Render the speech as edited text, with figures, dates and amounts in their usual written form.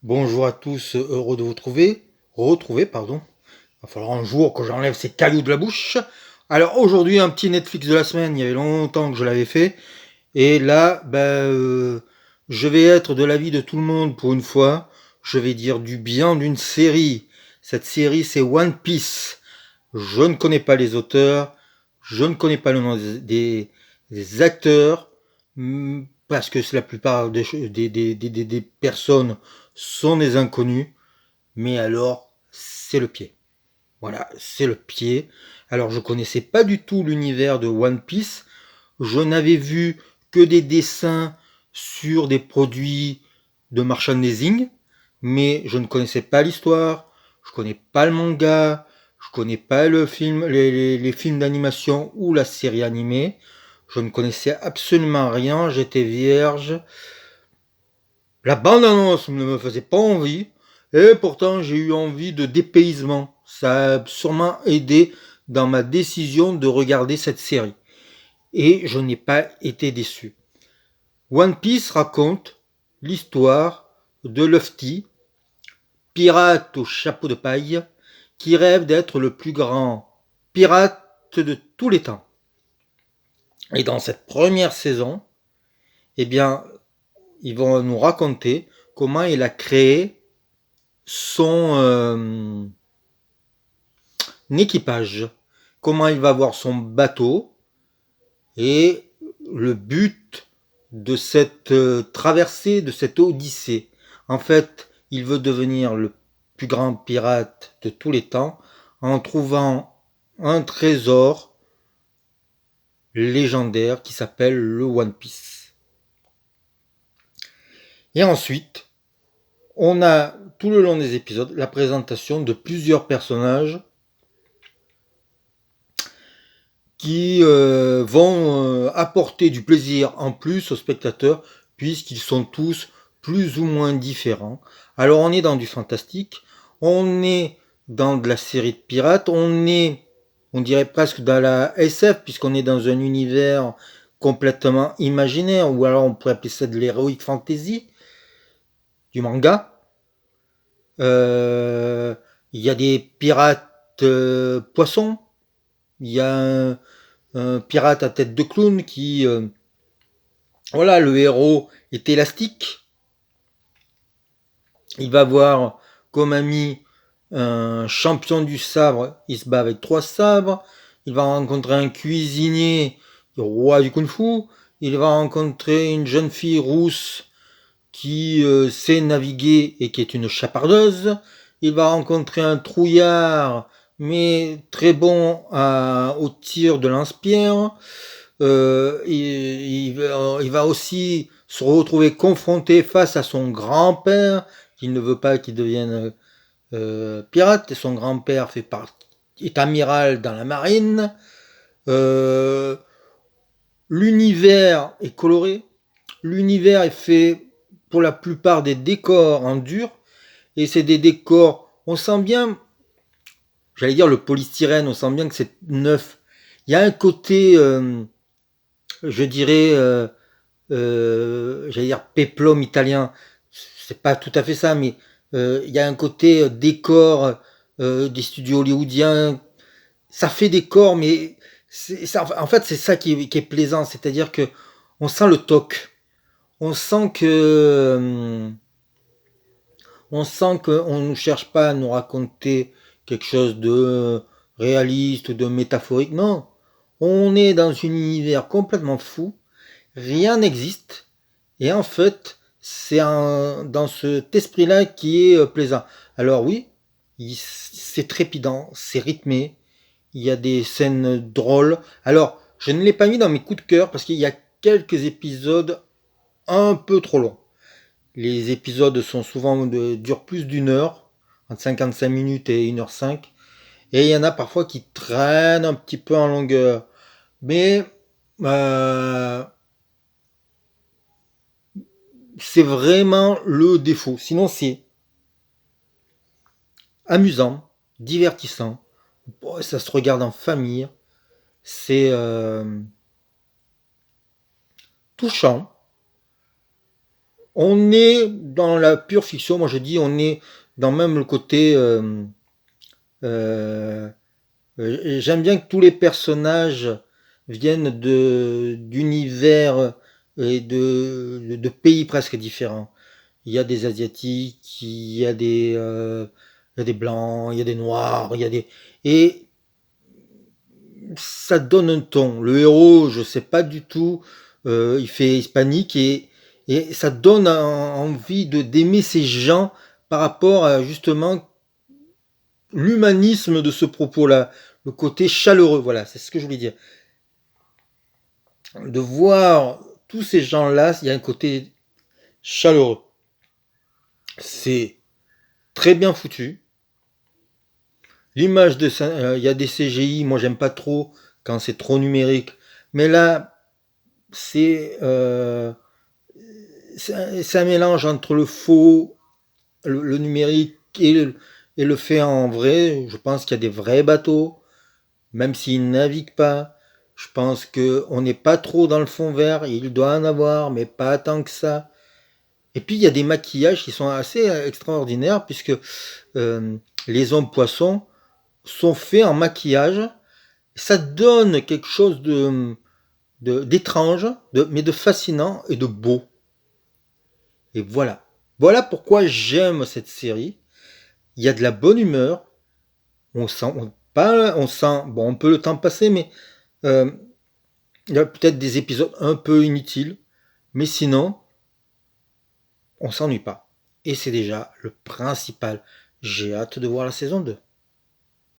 Bonjour à tous, heureux de vous retrouver, pardon. Il va falloir un jour que j'enlève ces cailloux de la bouche. Alors aujourd'hui, un petit Netflix de la semaine, il y avait longtemps que je l'avais fait. Et là, je vais être de l'avis de tout le monde pour une fois. Je vais dire du bien d'une série. Cette série, c'est One Piece. Je ne connais pas les auteurs, je ne connais pas le nom des acteurs, parce que la plupart des personnes sont des inconnus, mais alors c'est le pied. Voilà, c'est le pied. Alors je connaissais pas du tout l'univers de One Piece, je n'avais vu que des dessins sur des produits de merchandising, mais je ne connaissais pas l'histoire, je connais pas le manga, je connais pas le film, les films d'animation ou la série animée. Je ne connaissais absolument rien, j'étais vierge. La bande-annonce ne me faisait pas envie, et pourtant j'ai eu envie de dépaysement. Ça a sûrement aidé dans ma décision de regarder cette série. Et je n'ai pas été déçu. One Piece raconte l'histoire de Luffy, pirate au chapeau de paille, qui rêve d'être le plus grand pirate de tous les temps. Et dans cette première saison, eh bien, ils vont nous raconter comment il a créé son équipage, comment il va avoir son bateau et le but de cette traversée, de cette odyssée. En fait, il veut devenir le plus grand pirate de tous les temps en trouvant un trésor légendaire qui s'appelle le One Piece. Et ensuite, on a tout le long des épisodes la présentation de plusieurs personnages qui vont apporter du plaisir en plus aux spectateurs puisqu'ils sont tous plus ou moins différents. Alors on est dans du fantastique, on est dans de la série de pirates, on dirait presque dans la SF puisqu'on est dans un univers complètement imaginaire, ou alors on pourrait appeler ça de l'heroic fantasy, du manga. Euh, Il y a des pirates poissons, il y a un pirate à tête de clown qui, voilà, le héros est élastique. Il va voir comme ami un champion du sabre, il se bat avec 3 sabres. Il va rencontrer un cuisinier, le roi du kung-fu. Il va rencontrer une jeune fille rousse qui sait naviguer et qui est une chapardeuse. Il va rencontrer un trouillard, mais très bon au tir de lance-pierre. Il va aussi se retrouver confronté face à son grand-père, qui ne veut pas qu'il devienne pirate. Et son grand-père est amiral dans la marine. Euh, L'univers est coloré. L'univers est fait pour la plupart des décors en dur. Et c'est des décors, on sent bien, j'allais dire le polystyrène, on sent bien que c'est neuf. Il y a un côté, je dirais, j'allais dire péplum italien. C'est pas tout à fait ça, mais il y a un côté décor des studios hollywoodiens. Ça fait décor, mais ça, en fait, c'est ça qui est plaisant. C'est-à-dire que on sent le toc. On sent que qu'on ne cherche pas à nous raconter quelque chose de réaliste ou de métaphorique. Non, on est dans un univers complètement fou. Rien n'existe. Et en fait, c'est dans cet esprit-là qui est plaisant. Alors oui, c'est trépidant, c'est rythmé. Il y a des scènes drôles. Alors, je ne l'ai pas mis dans mes coups de cœur parce qu'il y a quelques épisodes un peu trop longs. Les épisodes sont souvent durent plus d'une heure, entre 55 minutes et 1h05. Et il y en a parfois qui traînent un petit peu en longueur. Mais euh, c'est vraiment le défaut. Sinon, c'est amusant, divertissant. Ça se regarde en famille. C'est touchant. On est dans la pure fiction, moi je dis on est dans même le côté... j'aime bien que tous les personnages viennent d'univers et de pays presque différents. Il y a des Asiatiques, il y a des Blancs, il y a des Noirs, il y a des... Et ça donne un ton. Le héros, je sais pas du tout, il fait hispanique et ça donne envie d'aimer ces gens par rapport à justement l'humanisme de ce propos-là, le côté chaleureux, voilà, c'est ce que je voulais dire. De voir tous ces gens-là, il y a un côté chaleureux. C'est très bien foutu. L'image de ça, il y a des CGI, moi j'aime pas trop quand c'est trop numérique, mais là, c'est un mélange entre le faux, le numérique et le fait en vrai. Je pense qu'il y a des vrais bateaux, même s'ils ne naviguent pas. Je pense qu'on n'est pas trop dans le fond vert, il doit en avoir, mais pas tant que ça. Et puis il y a des maquillages qui sont assez extraordinaires, puisque les hommes poissons sont faits en maquillage. Ça donne quelque chose d'étrange, mais de fascinant et de beau. Et voilà. Voilà pourquoi j'aime cette série. Il y a de la bonne humeur. On sent, bon, on peut le temps passer, mais euh, il y a peut-être des épisodes un peu inutiles, mais sinon, on s'ennuie pas. Et c'est déjà le principal. J'ai hâte de voir la saison 2.